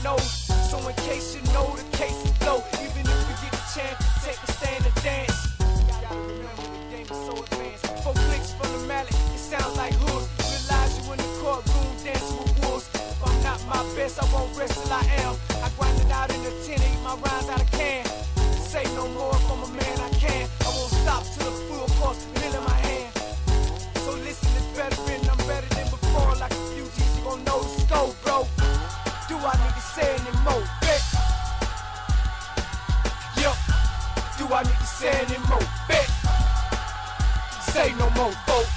know. So in case you know, the case is low. Even if you get a chance to take a stand and dance. You gotta remember the game is so advanced. 4 clicks from the mallet, it sounds like hoods. Realize you in the courtroom dancing with wolves. If I'm not my best, I won't rest till I am. I grind it out in the tin, eat my rhymes out of can. Say no more if I'm a man, I can. I won't stop till the full course, mill in my hand. So listen, it's better than I'm better than before. Like a few G's, you gon' know the scope, bro. Do I need to say anymore, bet? Yo, do I need to say anymore, bet? Say no more, folks.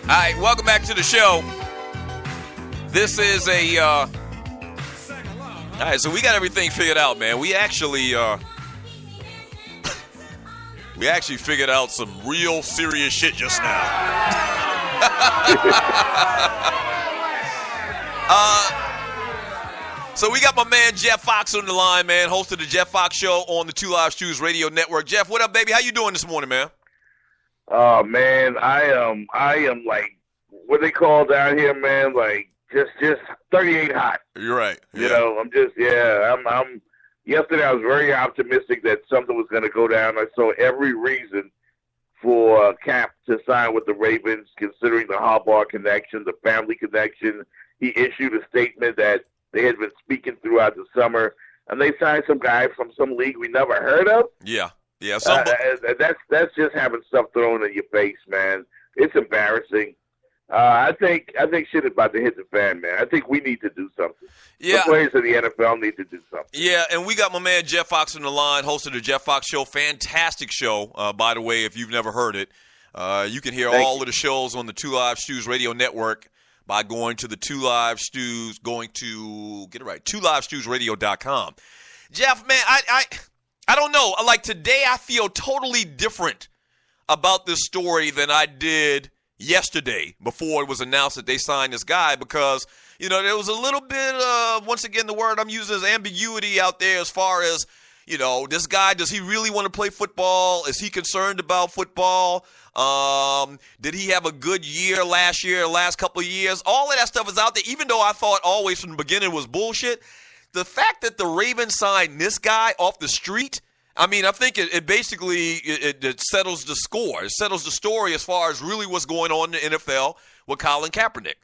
All right, welcome back to the show. This is a, all right, so we got everything figured out, man. We actually figured out some real serious shit just now. So we got my man Jeff Fox on the line, man, host of the Jeff Fox Show on the Two Live Stews Radio Network. Jeff, what up, baby? How you doing this morning, man? Oh man, I am like what they call down here, man, like just 38 hot. You're right. You know, I'm yesterday I was very optimistic that something was going to go down. I saw every reason for Camp to sign with the Ravens, considering the Harbaugh connection, the family connection. He issued a statement that they had been speaking throughout the summer, and they signed some guy from some league we never heard of. Yeah. Yeah, that's just having stuff thrown in your face, man. It's embarrassing. I think shit is about to hit the fan, man. I think we need to do something. Yeah. The players in the NFL need to do something. Yeah, and we got my man Jeff Fox on the line, host of the Jeff Fox Show. Fantastic show, by the way, if you've never heard it. You can hear all of the shows on the Two Live Stews Radio Network by going to the Two Live Stews, twolivestewsradio.com. Jeff, man, I don't know. Like today, I feel totally different about this story than I did yesterday before it was announced that they signed this guy because, you know, there was a little bit of, once again, the word I'm using is ambiguity out there as far as, you know, this guy, does he really want to play football? Is he concerned about football? Did he have a good year last couple of years? All of that stuff is out there, even though I thought always from the beginning it was bullshit. The fact that the Ravens signed this guy off the street, I mean, I think it basically settles the score. It settles the story as far as really what's going on in the NFL with Colin Kaepernick.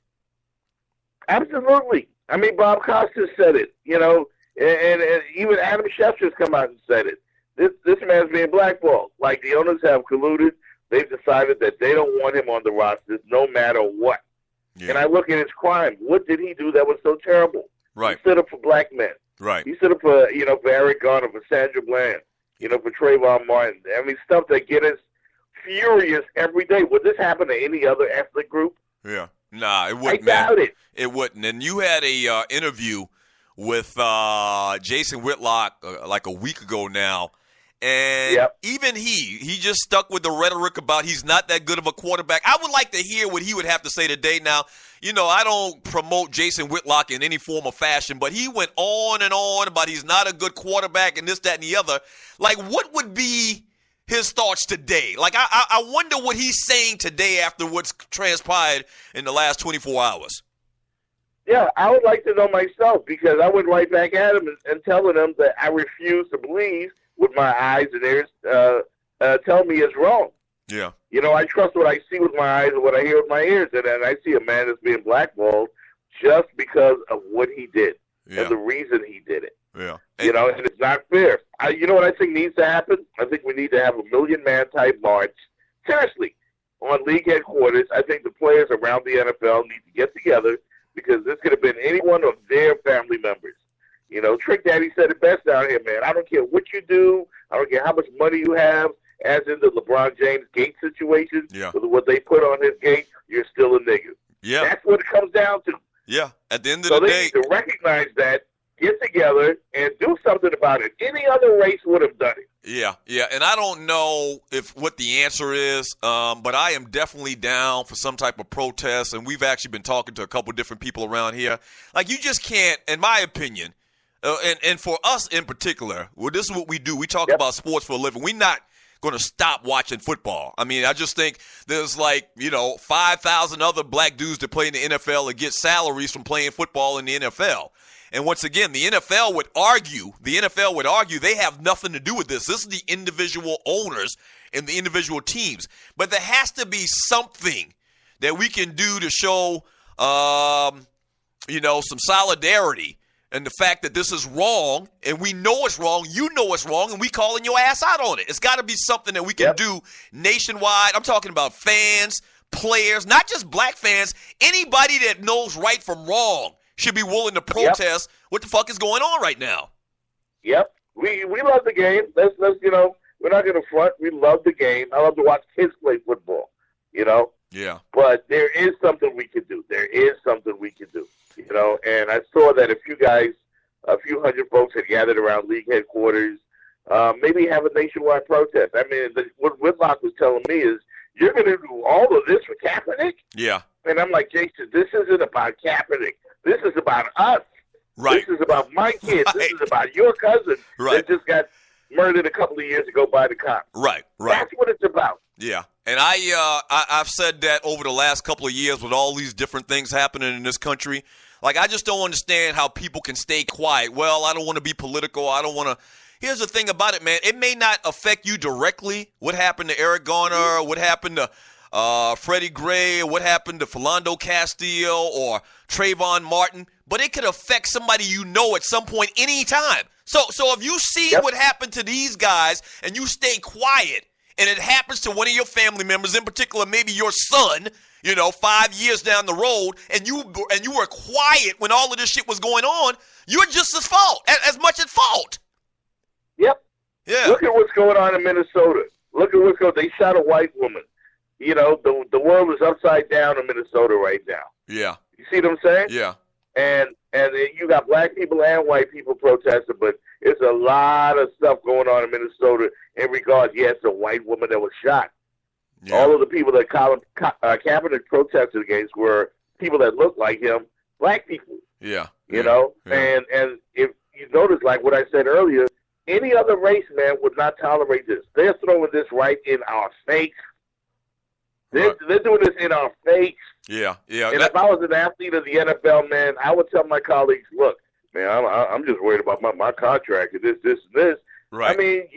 Absolutely. I mean, Bob Costas said it, you know, and even Adam Schefter's come out and said it. This man's being blackballed. Like, the owners have colluded. They've decided that they don't want him on the roster no matter what. Yeah. And I look at his crime. What did he do that was so terrible? Right. He stood up for black men. Right. He stood up for, for Eric Garner, for Sandra Bland, for Trayvon Martin. I mean, stuff that get us furious every day. Would this happen to any other ethnic group? Yeah. Nah, it wouldn't, I doubt it. It wouldn't. And you had a interview with Jason Whitlock like a week ago now. And even he just stuck with the rhetoric about he's not that good of a quarterback. I would like to hear what he would have to say today. Now, I don't promote Jason Whitlock in any form or fashion, but he went on and on about he's not a good quarterback and this, that, and the other. Like, what would be his thoughts today? Like, I wonder what he's saying today after what's transpired in the last 24 hours. Yeah, I would like to know myself, because I went right back at him and telling him that I refuse to believe what my eyes and ears tell me is wrong. Yeah. I trust what I see with my eyes and what I hear with my ears, and I see a man that's being blackballed just because of what he did and the reason he did it. Yeah. And it's not fair. You know what I think needs to happen? I think we need to have a million-man type march, seriously, on league headquarters. I think the players around the NFL need to get together because this could have been any one of their family members. You know, Trick Daddy said it best down here, man. I don't care what you do. I don't care how much money you have, as in the LeBron James gate situation. Yeah. With what they put on his gate, you're still a nigga. Yeah. That's what it comes down to. Yeah. At the end of So the they day. need to recognize that, get together, and do something about it. Any other race would have done it. Yeah, and I don't know what the answer is, but I am definitely down for some type of protest, and we've actually been talking to a couple different people around here. Like, you just can't, in my opinion, and for us in particular, well, this is what we do. We talk about sports for a living. We're not going to stop watching football. I mean, I just think there's 5,000 other black dudes that play in the NFL and get salaries from playing football in the NFL. And once again, the NFL would argue they have nothing to do with this. This is the individual owners and the individual teams. But there has to be something that we can do to show, some solidarity and the fact that this is wrong, and we know it's wrong, you know it's wrong, and we calling your ass out on it. It's got to be something that we can do nationwide. I'm talking about fans, players, not just black fans, anybody that knows right from wrong should be willing to protest what the fuck is going on right now. Yep. We love the game. Let's we're not going to front. We love the game. I love to watch kids play football, Yeah. But there is something we can do. And I saw that a few hundred folks had gathered around league headquarters, maybe have a nationwide protest. I mean, what Whitlock was telling me is, you're going to do all of this for Kaepernick? Yeah. And I'm like, Jason, this isn't about Kaepernick. This is about us. Right. This is about my kids. Right. This is about your cousin Right. that just got murdered a couple of years ago by the cops. Right. That's what it's about. Yeah. And I've said that over the last couple of years with all these different things happening in this country. Like, I just don't understand how people can stay quiet. Well, I don't want to be political. I don't want to. Here's the thing about it, man. It may not affect you directly. What happened to Eric Garner? What happened to Freddie Gray? What happened to Philando Castile or Trayvon Martin? But it could affect somebody you know at some point, anytime. So if you see what happened to these guys and you stay quiet, and it happens to one of your family members, in particular, maybe your son, 5 years down the road, and you were quiet when all of this shit was going on, you're just as much at fault. Yep. Yeah. Look at what's going on in Minnesota. Look at what's going on. They shot a white woman. The world is upside down in Minnesota right now. Yeah. You see what I'm saying? Yeah. And you got black people and white people protesting, but it's a lot of stuff going on in Minnesota in regards, it's a white woman that was shot. Yeah. All of the people that Kaepernick protested against were people that looked like him, black people. Yeah. Yeah. And if you notice, like what I said earlier, any other race, man, would not tolerate this. They're throwing this right in our face. They're doing this in our face. Yeah. And if I was an athlete of the NFL, man, I would tell my colleagues, look, man, I'm just worried about my contract and this, and this. Right. I mean,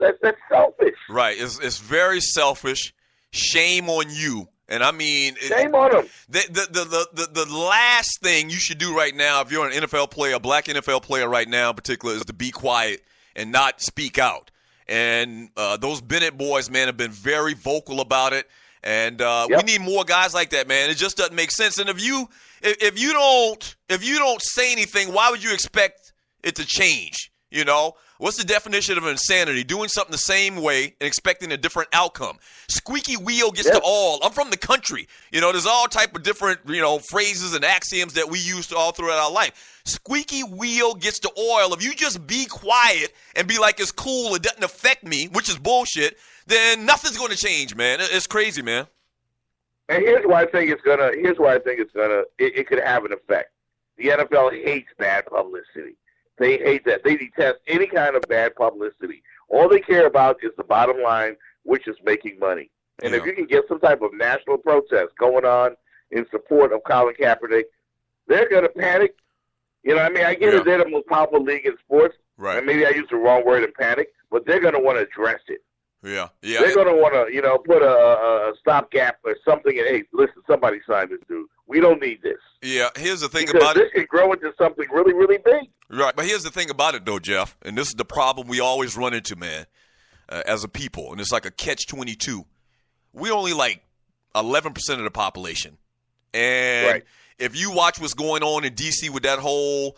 that's selfish. Right. It's very selfish. Shame on you. And I mean, shame on them. The last thing you should do right now, if you're an NFL player, a black NFL player right now in particular, is to be quiet and not speak out. And those Bennett boys, man, have been very vocal about it. And we need more guys like that, man. It just doesn't make sense. And if you don't say anything, why would you expect it to change? What's the definition of insanity? Doing something the same way and expecting a different outcome. Squeaky wheel gets to all. I'm from the country. There's all type of different, phrases and axioms that we use all throughout our life. Squeaky wheel gets to oil. If you just be quiet and be like, it's cool, it doesn't affect me, which is bullshit, then nothing's going to change, man. It's crazy, man. And here's why I think it could have an effect. The NFL hates bad publicity. They hate that. They detest any kind of bad publicity. All they care about is the bottom line, which is making money. And if you can get some type of national protest going on in support of Colin Kaepernick, they're going to panic. I get it. They're the most powerful league in sports. Right. And maybe I used the wrong word in panic, but they're going to want to address it. Yeah. They're going to want to, put a stopgap or something. And, hey, listen, somebody signed this dude. We don't need this. Yeah, here's the thing because about this can grow into something really, really big. Right, but here's the thing about it, though, Jeff, and this is the problem we always run into, man, as a people, and it's like a catch-22. we're only like 11% of the population. And if you watch what's going on in D.C. with that whole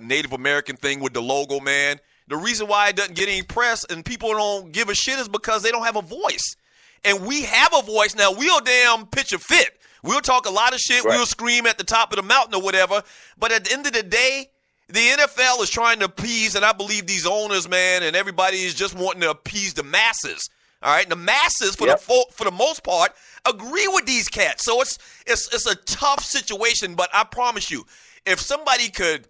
Native American thing with the logo, man, the reason why it doesn't get any press and people don't give a shit is because they don't have a voice. And we have a voice now. We'll damn pitch a fit. We'll talk a lot of shit. We'll scream at the top of the mountain or whatever. But at the end of the day, the NFL is trying to appease, and I believe these owners, man, and everybody is just wanting to appease the masses. All right, the masses, for the most part, agree with these cats. So it's a tough situation. But I promise you, if somebody could,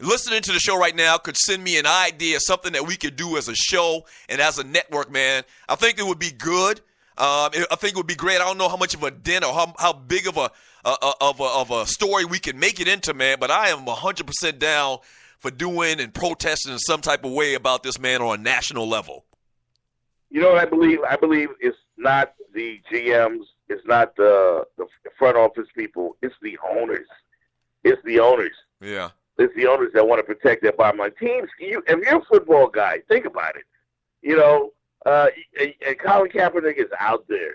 listening to the show right now, could send me an idea, something that we could do as a show and as a network, man, I think it would be good. I think it would be great. I don't know how much of a dent or how big of a story we can make it into, man. But I am 100% down for doing and protesting in some type of way about this, man, on a national level. You know what I believe? I believe it's not the GMs, it's not the front office people, it's the owners. It's the owners. Yeah. It's the owners that want to protect their bottom line. Teams, if you're a football guy, think about it. You know, and Colin Kaepernick is out there,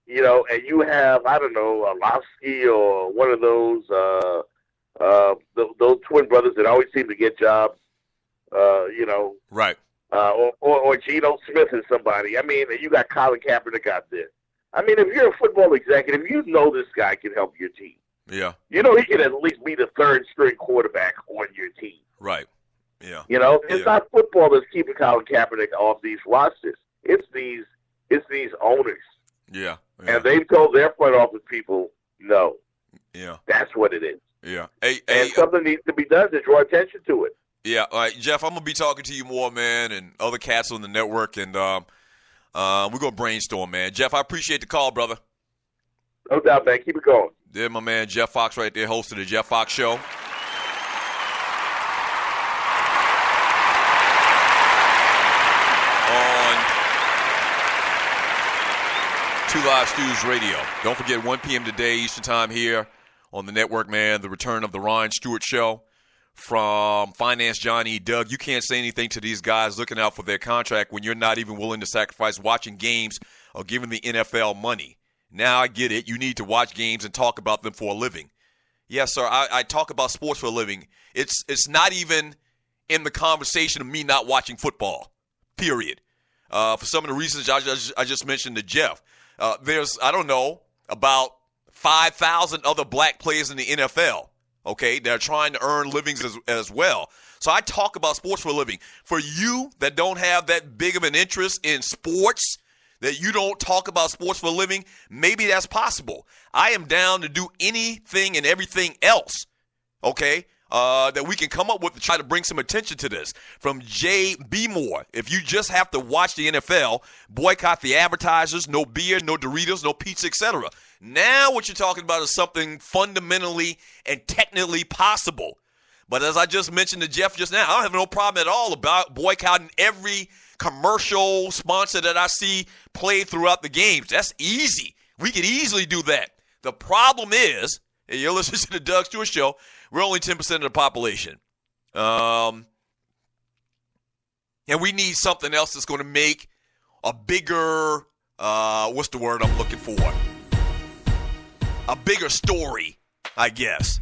you know, and you have, I don't know, Orlovsky or one of those twin brothers that always seem to get jobs, you know. Right. Or Geno Smith or somebody. I mean, you got Colin Kaepernick out there. I mean, if you're a football executive, you know this guy can help your team. Yeah. You know he can at least be the third-string quarterback on your team. Right. Yeah. You know, it's not football that's keeping Colin Kaepernick off these rosters. It's these owners. Yeah. And they've told their front office people, no. Yeah. That's what it is. Yeah. And something needs to be done to draw attention to it. Yeah. All right, Jeff, I'm going to be talking to you more, man, and other cats on the network, and we're going to brainstorm, man. Jeff, I appreciate the call, brother. No doubt, man. Keep it going. There, my man, Jeff Fox right there, host of the Jeff Fox Show. On 2 Live Stews Radio. Don't forget, 1 p.m. today, Eastern Time here on the network, man, the return of the Doug Stewart Show from Finance Johnny, Doug. You can't say anything to these guys looking out for their contract when you're not even willing to sacrifice watching games or giving the NFL money. Now I get it. You need to watch games and talk about them for a living. Yes, sir, I talk about sports for a living. It's not even in the conversation of me not watching football, period. For some of the reasons I just mentioned to Jeff. There's, I don't know, about 5,000 other black players in the NFL, okay? They're trying to earn livings as well. So I talk about sports for a living. For you that don't have that big of an interest in sports, that you don't talk about sports for a living, maybe that's possible. I am down to do anything and everything else, okay, that we can come up with to try to bring some attention to this. From J.B. Moore, if you just have to watch the NFL, boycott the advertisers, no beer, no Doritos, no pizza, etc. Now what you're talking about is something fundamentally and technically possible. But as I just mentioned to Jeff just now, I don't have no problem at all about boycotting every commercial sponsor that I see played throughout the games. That's easy. We could easily do that. The problem is, and you're listening to the Doug Stewart Show, we're only 10% of the population. And we need something else that's going to make a bigger, what's the word I'm looking for? A bigger story, I guess.